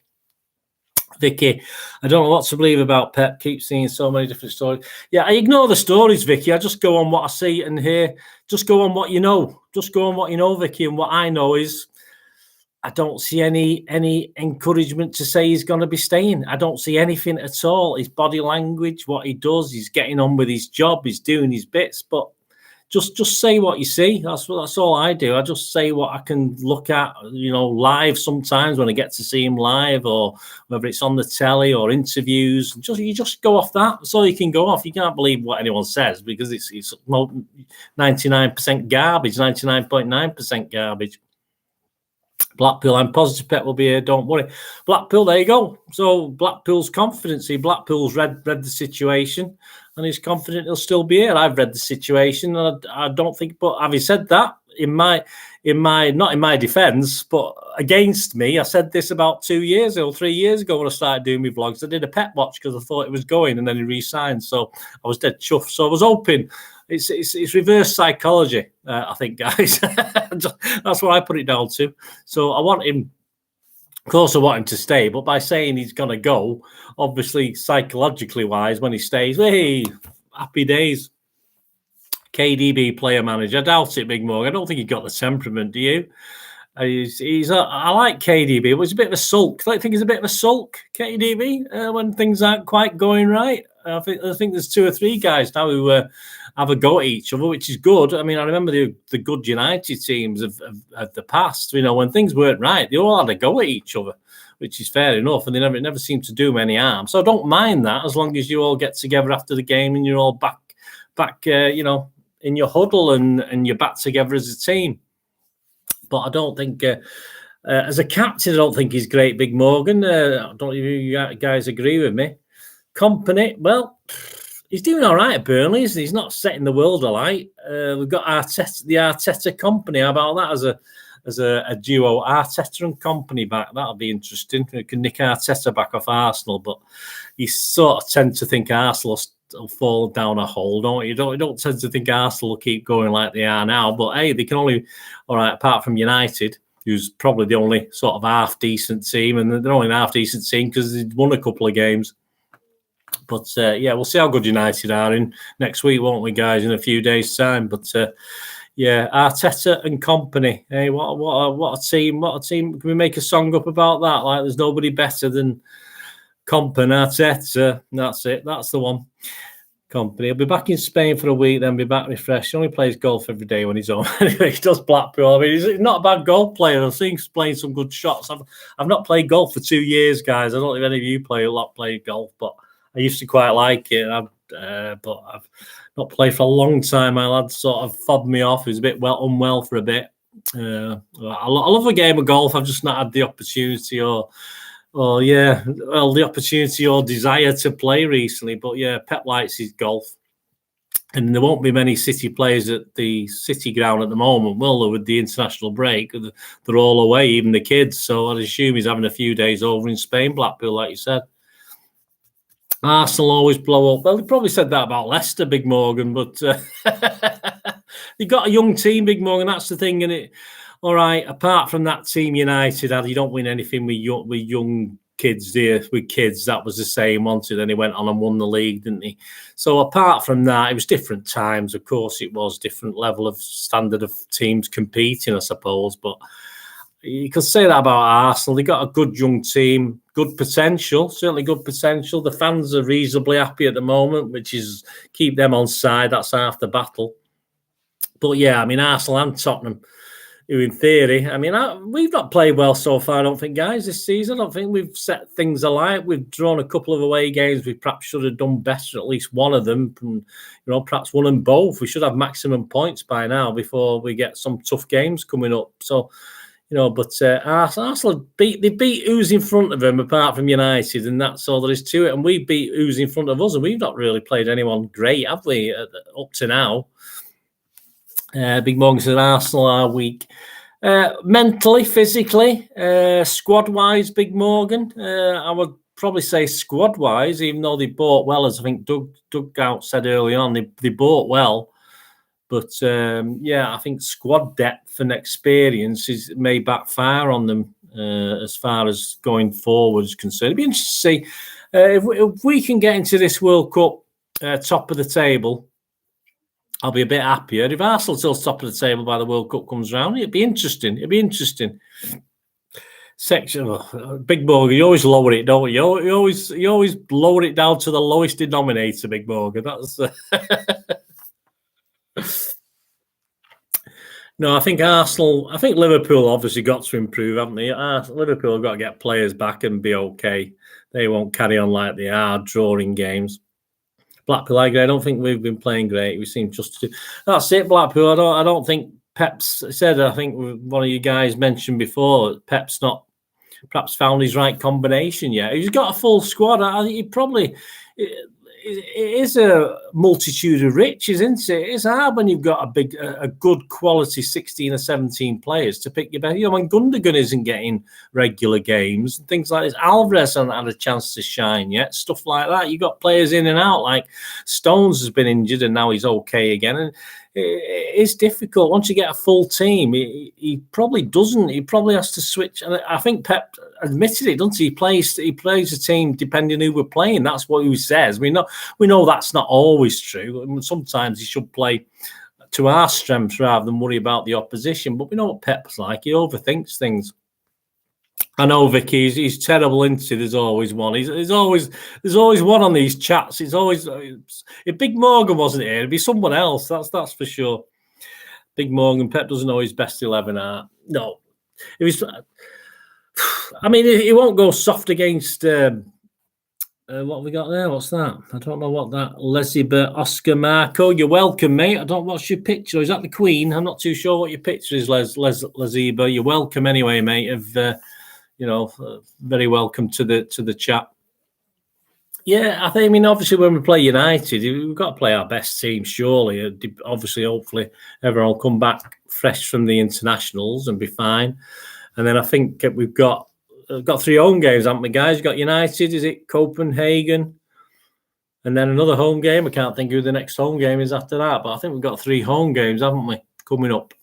Vicky, I don't know what to believe about Pep. Keep seeing so many different stories. Yeah, I ignore the stories, Vicky. I just go on what I see and hear. Just go on what you know. Just go on what you know, Vicky. And what I know is, I don't see any encouragement to say he's going to be staying. I don't see anything at all. His body language, what he does, he's getting on with his job, he's doing his bits. But just say what you see. That's all I do. I just say what I can look at, live sometimes when I get to see him live, or whether it's on the telly or interviews. You just go off that. That's all you can go off. You can't believe what anyone says, because it's 99% garbage, 99.9% garbage. Blackpool, I'm positive Pep will be here, don't worry. Blackpool, there you go. So Blackpool's confidence. Blackpool's read the situation, and he's confident he'll still be here. I've read the situation, and I don't think, but having said that, not in my defence, but against me, I said this about 2 years ago, 3 years ago when I started doing my vlogs. I did a Pep watch because I thought it was going, and then he re-signed, so I was dead chuffed. So I was hoping. It's reverse psychology, I think, guys. That's what I put it down to. So I want him, of course, I want him to stay, but by saying he's going to go, obviously, psychologically wise, when he stays, hey, happy days. KDB player manager. I doubt it, Big Morgan. I don't think he got the temperament, do you? I like KDB, but he's a bit of a sulk. I think he's a bit of a sulk, KDB, when things aren't quite going right. I think there's 2 or 3 guys now who have a go at each other, which is good. I mean, I remember the good United teams of the past. When things weren't right, they all had a go at each other, which is fair enough, and it never seemed to do them any harm. So I don't mind that, as long as you all get together after the game and you're all back, in your huddle and you're back together as a team. But I don't think, as a captain, I don't think he's great, Big Morgan. I don't know if you guys agree with me. Company, well, he's doing all right at Burnley, isn't he? He's not setting the world alight. We've got the Arteta company. How about that as a duo, Arteta and company back? That'll be interesting. We can nick Arteta back off Arsenal, but you sort of tend to think Arsenal fall down a hole, don't you? You don't tend to think Arsenal will keep going like they are now. But hey, they can only, all right, apart from United, who's probably the only sort of half-decent team, and they're only an half-decent team because they've won a couple of games. But yeah, we'll see how good United are in next week, won't we, guys? In a few days' time. But yeah, Arteta and company. Hey, what a team! What a team! Can we make a song up about that? Like, there's nobody better than Comp and Arteta. That's it. That's the one. Company. He'll be back in Spain for a week, then be back refreshed. He only plays golf every day when he's home. Anyway, he does Blackpool. I mean, he's not a bad golf player. I've seen him playing some good shots. I've not played golf for 2 years, guys. I don't know if any of you play golf, but I used to quite like it. But I've not played for a long time. My lad sort of fobbed me off. He was a bit unwell for a bit. I love a game of golf. I've just not had the opportunity the opportunity or desire to play recently. But yeah, Pep likes his golf. And there won't be many City players at the City ground at the moment, will there, with the international break? They're all away, even the kids. So I'd assume he's having a few days over in Spain, Blackpool, like you said. Arsenal always blow up. Well, they probably said that about Leicester, Big Morgan, but they've got a young team, Big Morgan. That's the thing, innit? All right, apart from that team United, you don't win anything with young kids, dear. With kids, that was the same, wasn't it? Then he went on and won the league, didn't he? So apart from that, it was different times. Of course, it was different level of standard of teams competing, I suppose. But you could say that about Arsenal. They got a good young team, good potential, certainly good potential. The fans are reasonably happy at the moment, which is keep them on side. That's half the battle. But yeah, I mean, Arsenal and Tottenham, who in theory, I mean, we've not played well so far, I don't think, guys, this season. I don't think we've set things alight. We've drawn a couple of away games. We perhaps should have done better, at least one of them. And, perhaps won them both. We should have maximum points by now before we get some tough games coming up. So, but Arsenal beat who's in front of them apart from United, and that's all there is to it. And we beat who's in front of us, and we've not really played anyone great, have we, up to now? Big Morgan said Arsenal are weak. Mentally, physically, squad-wise, Big Morgan, I would probably say squad-wise, even though they bought well, as I think Doug Out said early on, they bought well. But, I think squad depth and experience may backfire on them as far as going forward is concerned. It'd be interesting to see if we can get into this World Cup top of the table. I'll be a bit happier. If Arsenal still top of the table by the World Cup comes round, it'd be interesting. Big Morgan, you always lower it, don't you? You always lower it down to the lowest denominator, Big Morgan. That's No, I think Liverpool obviously got to improve, haven't they? Liverpool have got to get players back and be okay. They won't carry on like they are, drawing games. Blackpool, I don't think we've been playing great. We seem just to. That's it, Blackpool. I don't think Pep's said. I think one of you guys mentioned before. Pep's not perhaps found his right combination yet. He's got a full squad. I think he probably. It is a multitude of riches, isn't it? It's hard when you've got a good quality 16 or 17 players to pick your best. When Gundogan isn't getting regular games and things like this, Alvarez hasn't had a chance to shine yet. Stuff like that. You've got players in and out. Like Stones has been injured and now he's okay again. And it's difficult once you get a full team. He probably doesn't. He probably has to switch. And I think Pep admitted it, doesn't he? He plays a team depending who we're playing. That's what he says. We know that's not always true. Sometimes he should play to our strengths rather than worry about the opposition. But we know what Pep's like. He overthinks things. I know, Vicky, he's terrible, isn't he? There's always one. There's always one on these chats. It's always if Big Morgan wasn't here, it'd be someone else. That's for sure. Big Morgan, Pep doesn't know his best 11 art. No, it was. I mean, he won't go soft against. What have we got there? What's that? I don't know what that. Leslie Oscar Marco, you're welcome, mate. I don't know what's your picture. Is that the Queen? I'm not too sure what your picture is, Leziba. You're welcome anyway, mate. Very welcome to the chat. Yeah, I mean, obviously, when we play United, we've got to play our best team, surely. Obviously, hopefully, everyone will come back fresh from the internationals and be fine. And then I think we've got 3 home games, haven't we, guys? We've got United, is it Copenhagen? And then another home game. I can't think who the next home game is after that, but I think we've got 3 home games, haven't we, coming up,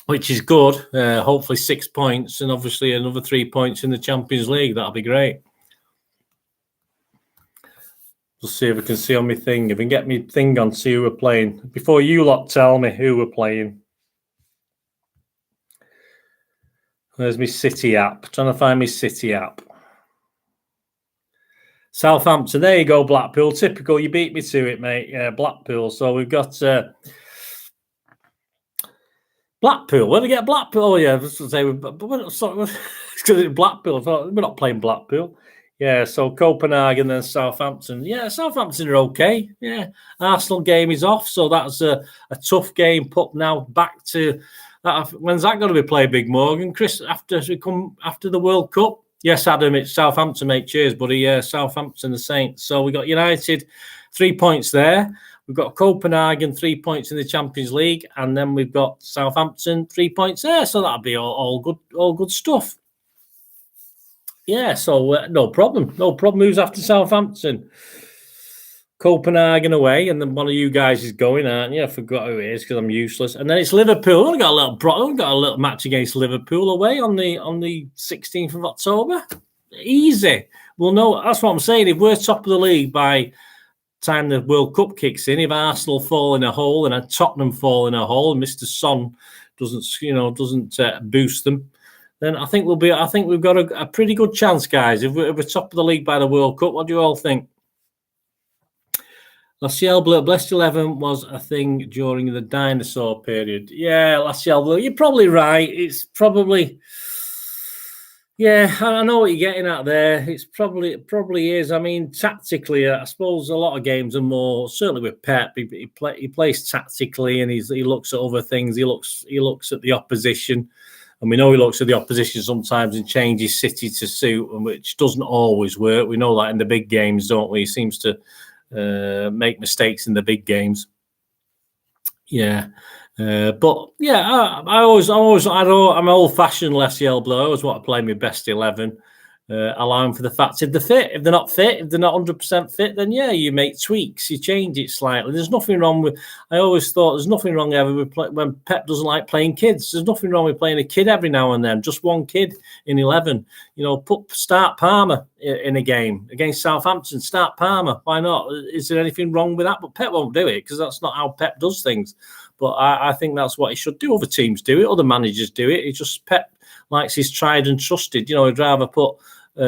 which is good. Hopefully 6 points, and obviously another 3 points in the Champions League. That'll be great. We'll see if I can see on my thing. If I can get my thing on, see who we're playing. Before you lot tell me who we're playing. There's my City app. Trying to find my City app. Southampton. There you go, Blackpool. Typical. You beat me to it, mate. Yeah, Blackpool. So we've got Blackpool. Where do we get Blackpool? Oh, yeah. I was going to say, it's because it's Blackpool. I thought, we're not playing Blackpool. Yeah, so Copenhagen, then Southampton. Yeah, Southampton are okay. Yeah, Arsenal game is off, so that's a tough game. Put now back to that. When's that going to be played, Big Morgan? Chris, after the World Cup? Yes, Adam, it's Southampton, mate. Cheers, buddy. Yeah, Southampton, the Saints. So we got United, 3 points there. We've got Copenhagen, 3 points in the Champions League, and then we've got Southampton, 3 points there. So that'll be all good stuff. Yeah, so no problem. Who's after Southampton? Copenhagen away, and then one of you guys is going, aren't you? I forgot who it is because I'm useless. And then it's Liverpool. I've got a little match against Liverpool away on the 16th of October. Easy. Well, no, that's what I'm saying. If we're top of the league by the time the World Cup kicks in, if Arsenal fall in a hole and Tottenham fall in a hole, and Mr. Son doesn't boost them, then I think we've got a pretty good chance, guys. If we're top of the league by the World Cup, what do you all think? La Ciel Bleu, Blessed 11 was a thing during the dinosaur period. Yeah, La Ciel Bleu, you're probably right. It's probably, yeah, I know what you're getting at there. It probably is. I mean, tactically, I suppose a lot of games are more, certainly with Pep, he plays tactically, and he looks at other things. He looks at the opposition. And we know he looks at the opposition sometimes and changes City to suit, which doesn't always work. We know that in the big games, don't we? He seems to make mistakes in the big games. Yeah. But yeah, I'm old-fashioned La Ciel Bleu. I always want to play my best 11. Allowing for the fact if they're fit, if they're not fit, if they're not 100% fit, then yeah, you make tweaks, you change it slightly. There's nothing wrong with. I always thought there's nothing wrong ever with when Pep doesn't like playing kids. There's nothing wrong with playing a kid every now and then, just one kid in 11. Start Palmer in a game against Southampton. Start Palmer. Why not? Is there anything wrong with that? But Pep won't do it because that's not how Pep does things. But I think that's what he should do. Other teams do it. Other managers do it. It's just Pep likes his tried and trusted. He'd rather put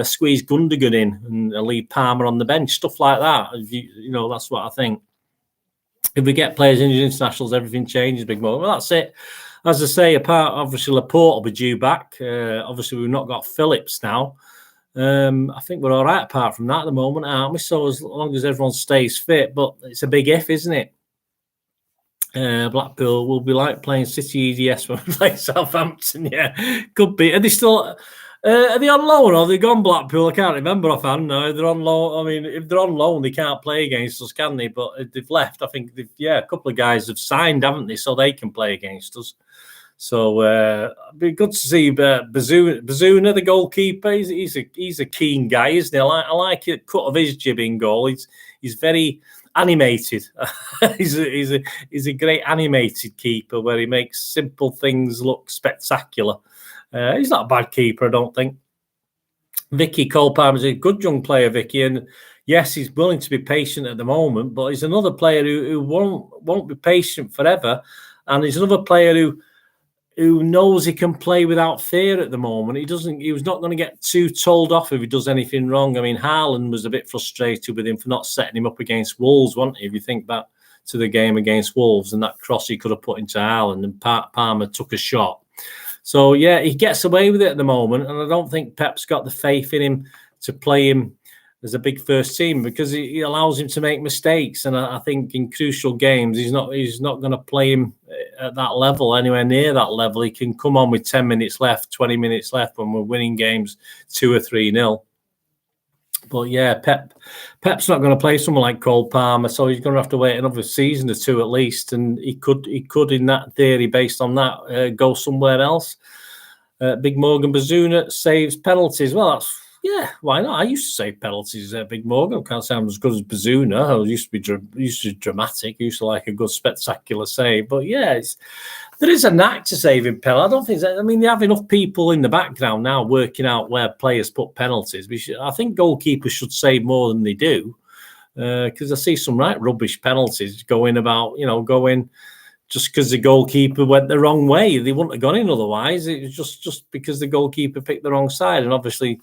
squeeze Gundogan in and leave Palmer on the bench, stuff like that. That's what I think. If we get players in the internationals, everything changes, Big Mo. Well, that's it. As I say, apart, obviously, Laporte will be due back. Obviously, we've not got Phillips now. I think we're all right apart from that at the moment, aren't we? So as long as everyone stays fit, but it's a big if, isn't it? Blackpool will be like playing City EDS when we play Southampton. Yeah, could be. Are they still... are they on loan or are they gone, Blackpool? I can't remember offhand. No, they're on loan. I mean, if they're on loan, they can't play against us, can they? But if they've left, I think a couple of guys have signed, haven't they? So they can play against us. So it'd be good to see Bazuna, the goalkeeper. He's a keen guy, isn't he? I like the cut of his jibbing goal. He's very animated. he's a great animated keeper where he makes simple things look spectacular. He's not a bad keeper, I don't think. Vicky Cole Palmer's a good young player, Vicky, and yes, he's willing to be patient at the moment, but he's another player who won't be patient forever, and he's another player who knows he can play without fear at the moment. He was not going to get too told off if he does anything wrong. I mean, Haaland was a bit frustrated with him for not setting him up against Wolves, wasn't he? If you think back to the game against Wolves and that cross he could have put into Haaland, and Palmer took a shot. So, yeah, he gets away with it at the moment, and I don't think Pep's got the faith in him to play him as a big first team because he allows him to make mistakes. And I think in crucial games, he's not going to play him at that level, anywhere near that level. He can come on with 10 minutes left, 20 minutes left when we're winning games 2 or 3-0. But, yeah, Pep's not going to play someone like Cole Palmer, so he's going to have to wait another season or two at least. And he could, in that theory, based on that, go somewhere else. Big Morgan Bazuna saves penalties. Well, Yeah, why not? I used to save penalties at Big Morgan. I can't say I'm as good as Bazuna. I used to be dramatic. I used to like a good spectacular save. But yeah, there is a knack to saving penalties. I don't think. I mean, they have enough people in the background now working out where players put penalties. I think goalkeepers should save more than they do, because I see some right rubbish penalties going just because the goalkeeper went the wrong way. They wouldn't have gone in otherwise. It was just because the goalkeeper picked the wrong side, and obviously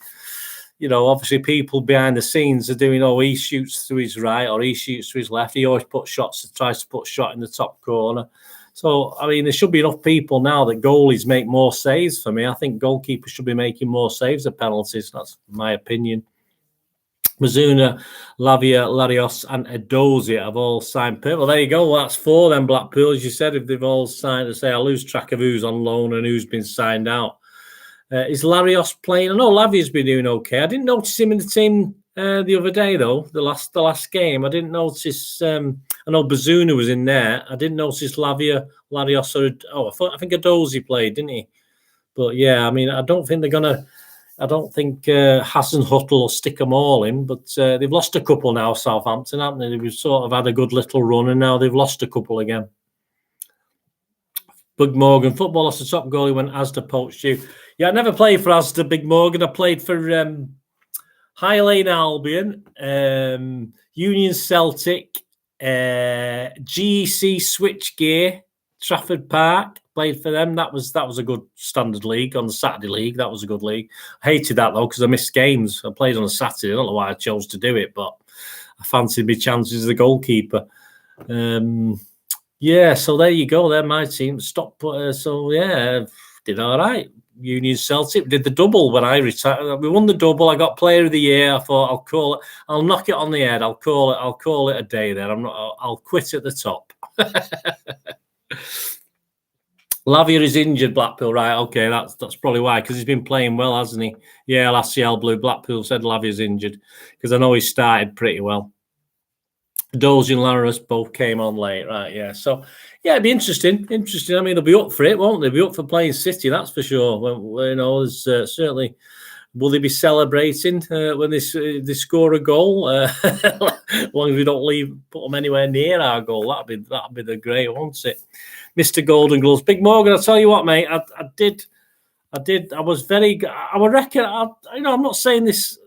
people behind the scenes are doing, he shoots to his right or he shoots to his left. He always tries to put shot in the top corner. So, I mean, there should be enough people now that goalies make more saves for me. I think goalkeepers should be making more saves of penalties. That's my opinion. Mizuna, Lavia, Larios, and Edozie have all signed. Well, there you go. Well, that's 4 then, Blackpool. As you said, if they've all signed, I lose track of who's on loan and who's been signed out. Is Larios playing? I know Lavia's been doing okay. I didn't notice him in the team the other day, though. The last game, I didn't notice. I know Bazuna was in there. I didn't notice Larios. I think Edozie played, didn't he? But yeah, I mean, I don't think Hasenhüttl will stick them all in. But they've lost a couple now, Southampton, haven't they? They've sort of had a good little run, and now they've lost a couple again. Big Morgan, football lost the top goalie when Asda poached you. Yeah, I never played for Asda, Big Morgan. I played for High Lane Albion, Union Celtic, GEC Switchgear, Trafford Park. Played for them. That was a good standard league on the Saturday league. That was a good league. I hated that though because I missed games. I played on a Saturday. I don't know why I chose to do it, but I fancied my chances as a goalkeeper. Yeah, so there you go. They're my team. So yeah, did all right. Union Celtic did the double when I retired. We won the double. I got Player of the Year. I thought I'll knock it on the head. I'll call it a day there. I'll quit at the top. Lavia is injured, Blackpool. Right, okay, that's probably why, because he's been playing well, hasn't he? Yeah, last CL Blue, Blackpool said Lavia's injured, because I know he started pretty well. Dozy and Laris both came on late, right? Yeah, so yeah, it'd be interesting. I mean, they'll be up for it, won't they? They'll be up for playing City, that's for sure. Well, there's certainly. Will they be celebrating when they score a goal? As long as we don't put them anywhere near our goal, that'd be the great, won't it? Mr. Golden Gloves, Big Morgan. I'll tell you what, mate. I was very. I would reckon. I'm not saying this.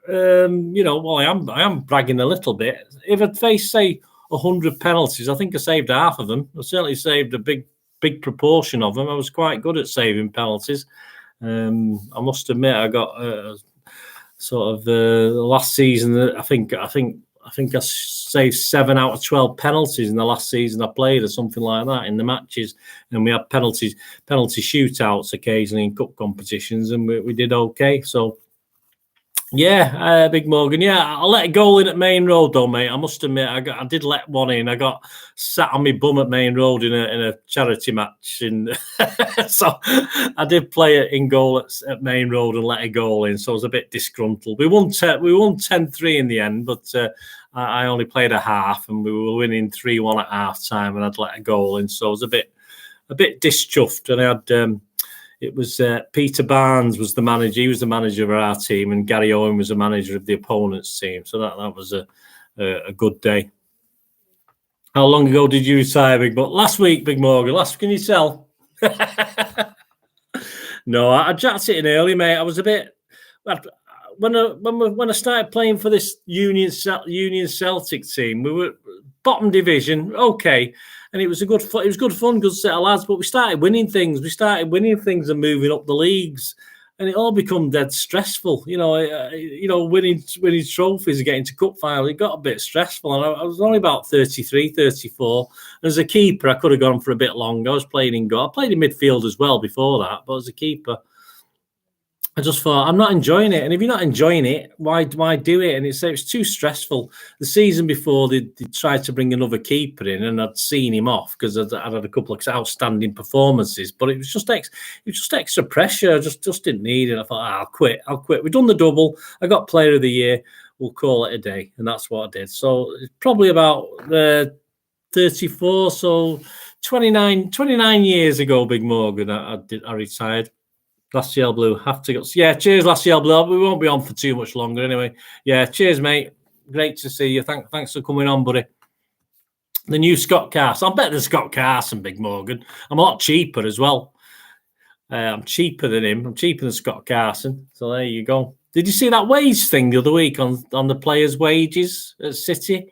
Well, I am bragging a little bit. If I'd faced, say, 100 penalties, I think I saved half of them. I certainly saved a big proportion of them. I was quite good at saving penalties. I must admit, I got last season. I think I saved 7 out of 12 penalties in the last season I played, or something like that, in the matches. And we had penalty shootouts occasionally in cup competitions, and we did okay. So. Yeah, Big Morgan. Yeah, I let a goal in at Main Road though, mate. I must admit, I did let one in. I got sat on my bum at Main Road in a charity match, so I did play it in goal at Main Road and let a goal in. So I was a bit disgruntled. We won 10-3 in the end, but I only played a half, and we were winning 3-1 at half time, and I'd let a goal in. So I was a bit dischuffed, and I had. It was Peter Barnes was the manager. He was the manager of our team, and Gary Owen was the manager of the opponent's team. So that was a good day. How long ago did you retire, Big? But last week, Big Morgan. Can you tell? No, I jacked it in early, mate. I was a bit when I started playing for this Union Celtic team. We were bottom division, okay. And it was good fun, good set of lads. But we started winning things. And moving up the leagues, and it all become dead stressful. Winning trophies and getting to cup final, it got a bit stressful. And I was only about 33, 34. And as a keeper, I could have gone for a bit longer. I was playing in goal. I played in midfield as well before that, but as a keeper, I just thought, I'm not enjoying it. And if you're not enjoying it, why do it? And it's too stressful. The season before, they tried to bring another keeper in, and I'd seen him off because I'd had a couple of outstanding performances. But it was just extra pressure. I just didn't need it. I thought, I'll quit. We've done the double. I got Player of the Year. We'll call it a day. And that's what I did. So it's probably about 34, so 29 years ago, Big Morgan, I retired. Last Yellow Blue, have to go. Yeah, cheers, Last Yellow Blue. We won't be on for too much longer anyway. Yeah, cheers, mate. Great to see you. Thanks for coming on, buddy. The new Scott Carson. I'm better than Scott Carson, Big Morgan. I'm a lot cheaper as well. I'm cheaper than him. I'm cheaper than Scott Carson. So there you go. Did you see that wage thing the other week on the players' wages at City?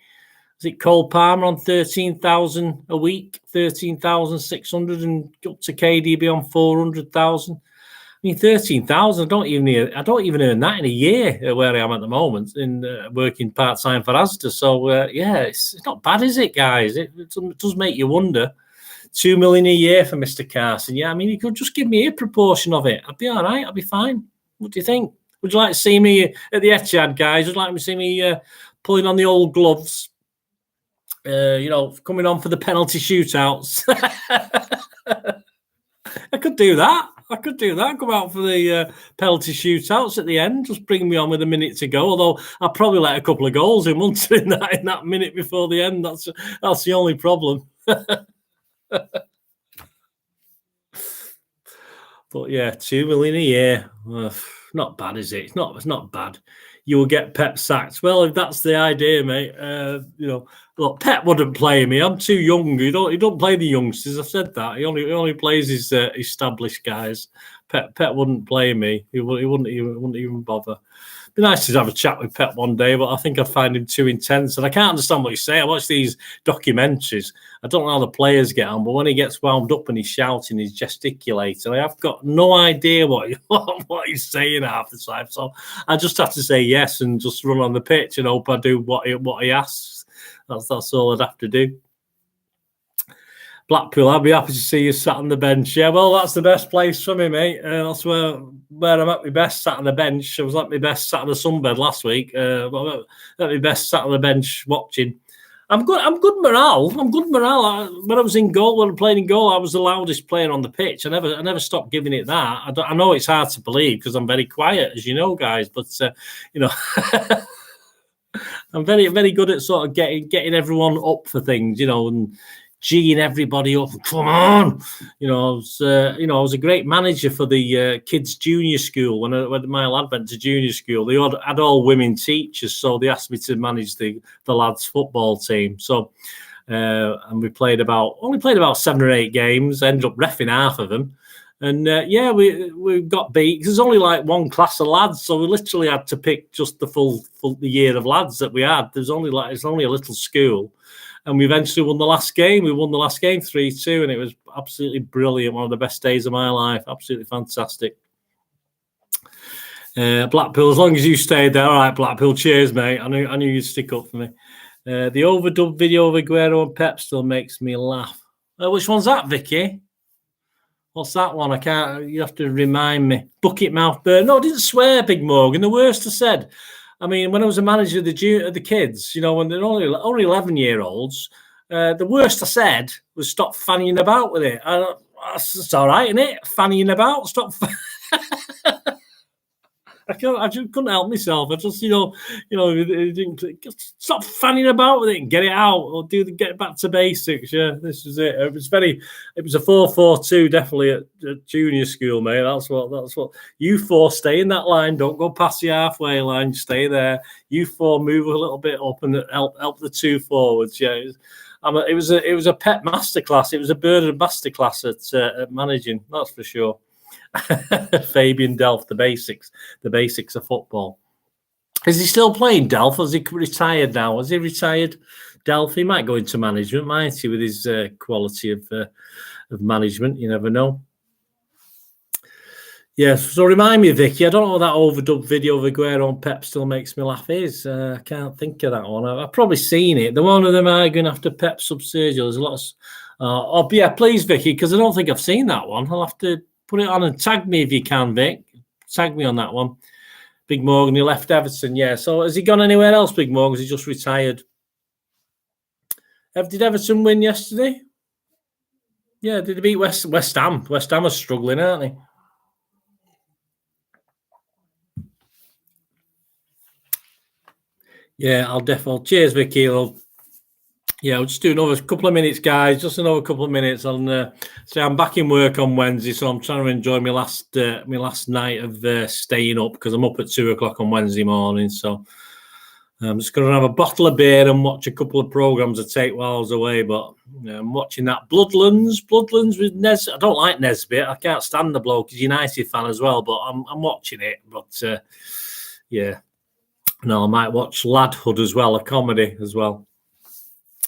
Is it Cole Palmer on 13,000 a week, 13,600, and up to KDB on 400,000? I mean, 13,000. I don't even earn that in a year where I am at the moment in working part time for Asda. So yeah, it's not bad, is it, guys? It does make you wonder. 2 million a year for Mr. Carson. Yeah, I mean, you could just give me a proportion of it. I'd be all right. I'd be fine. What do you think? Would you like to see me at the Etihad, guys? Would you like to see me pulling on the old gloves? Coming on for the penalty shootouts. I could do that. Come out for the penalty shootouts at the end. Just bring me on with a minute to go. Although I'll probably let a couple of goals in once in that minute before the end. That's the only problem. But yeah, 2 million a year. Not bad, is it? It's not bad. You will get Pep sacked. Well, if that's the idea, mate, look, Pep wouldn't play me. I'm too young. He don't play the youngsters. I've said that. He only plays his established guys. Pep wouldn't play me. He wouldn't even bother. Be nice to have a chat with Pep one day, but I think I'd find him too intense, and I can't understand what he's saying. I watch these documentaries. I don't know how the players get on, but when he gets wound up and he's shouting, he's gesticulating. I've got no idea what he's saying half the time. So I just have to say yes and just run on the pitch and hope I do what he asks. That's all I'd have to do. Blackpool, I'll be happy to see you sat on the bench. Yeah, well, that's the best place for me, mate. That's where I'm at my best, sat on the bench. I was at my best sat on the sunbed last week. At my best sat on the bench watching. I'm good morale. When I was in goal, when I played in goal, I was the loudest player on the pitch. I never stopped giving it that. I know it's hard to believe because I'm very quiet, as you know, guys. But I'm very, very good at sort of getting everyone up for things, and G'ing everybody up. Come on, I was a great manager for the kids' junior school when my lad went to junior school. They had all women teachers, so they asked me to manage the lads' football team. So, and we only played about 7 or 8 games. Ended up reffing half of them, and we got beat. There's only like one class of lads, so we literally had to pick just the full year of lads that we had. It's only a little school. And we eventually won the last game. We won the last game 3-2, and it was absolutely brilliant. One of the best days of my life. Absolutely fantastic. Blackpool, as long as you stayed there. All right, Blackpool, cheers, mate. I knew you'd stick up for me. The overdubbed video of Aguero and Pep still makes me laugh. Which one's that, Vicky? What's that one? I can't. You have to remind me. Bucket mouth bird. No, I didn't swear, Big Morgan. The worst I said. I mean, when I was a manager of the kids, when they're only 11-year-olds, the worst I said was stop fannying about with it. It's all right, isn't it? Fannying about. Stop. I just couldn't help myself. I just, stop fanning about with it and get it out, or get back to basics. Yeah, this is it. It was a 4-4-2 definitely at junior school, mate. That's what you four stay in that line. Don't go past the halfway line. Stay there. You four move a little bit up and help the 2 forwards. Yeah. It was a Pep masterclass. It was a Bernard masterclass at managing. That's for sure. Fabian Delph, the basics of football. Is he still playing, Delph? Has he retired now? Has he retired, Delph? He might go into management, might he, with his quality of management? You never know. Yes, so remind me, Vicky, I don't know what that overdubbed video of Aguero and Pep still makes me laugh is. I can't think of that one. I've probably seen it. The one of them arguing after Pep subsurgery. There's a lot of... yeah, please, Vicky, because I don't think I've seen that one. I'll have to put it on and tag me if you can, Vic. Tag me on that one. Big Morgan, he left Everton, yeah. So has he gone anywhere else, Big Morgan? Has he just retired? Did Everton win yesterday? Yeah, did they beat West Ham? West Ham are struggling, aren't they? Yeah, I'll definitely. Cheers, Vicky. Yeah, we'll just do another couple of minutes, guys. Just another couple of minutes. On so I'm back in work on Wednesday, so I'm trying to enjoy my last night of staying up because I'm up at 2 o'clock on Wednesday morning. So I'm just going to have a bottle of beer and watch a couple of programs that take while I was away. But I'm watching that Bloodlands with Nes. I don't like Nesbitt. I can't stand the bloke. He's a United fan as well, but I'm watching it. But yeah, no, I might watch Ladhood as well, a comedy as well.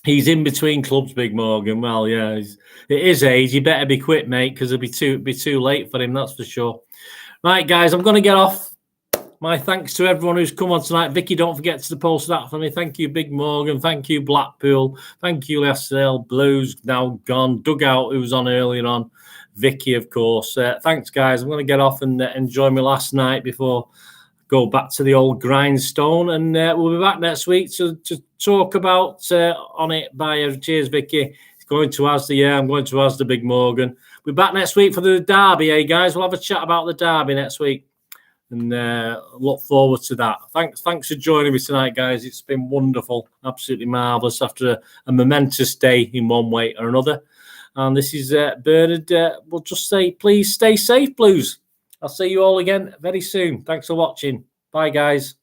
He's in between clubs, Big Morgan. Well, yeah, it is age. He better be quick, mate, because it'll be too late for him. That's for sure. Right, guys, I'm going to get off. My thanks to everyone who's come on tonight. Vicky, don't forget to post that for me. Thank you, Big Morgan. Thank you, Blackpool. Thank you, Leicester. Blues now gone. Dugout, who was on earlier on. Vicky, of course. Thanks, guys. I'm going to get off and enjoy my last night before go back to the old grindstone, and we'll be back next week to talk about On It by cheers, Vicky. It's going to Asda, yeah, I'm going to Asda, Big Morgan. We'll be back next week for the derby, eh, guys? We'll have a chat about the derby next week, and look forward to that. Thanks for joining me tonight, guys. It's been wonderful, absolutely marvellous after a momentous day in one way or another. And this is Bernard. We'll just say, please stay safe, Blues. I'll see you all again very soon. Thanks for watching. Bye, guys.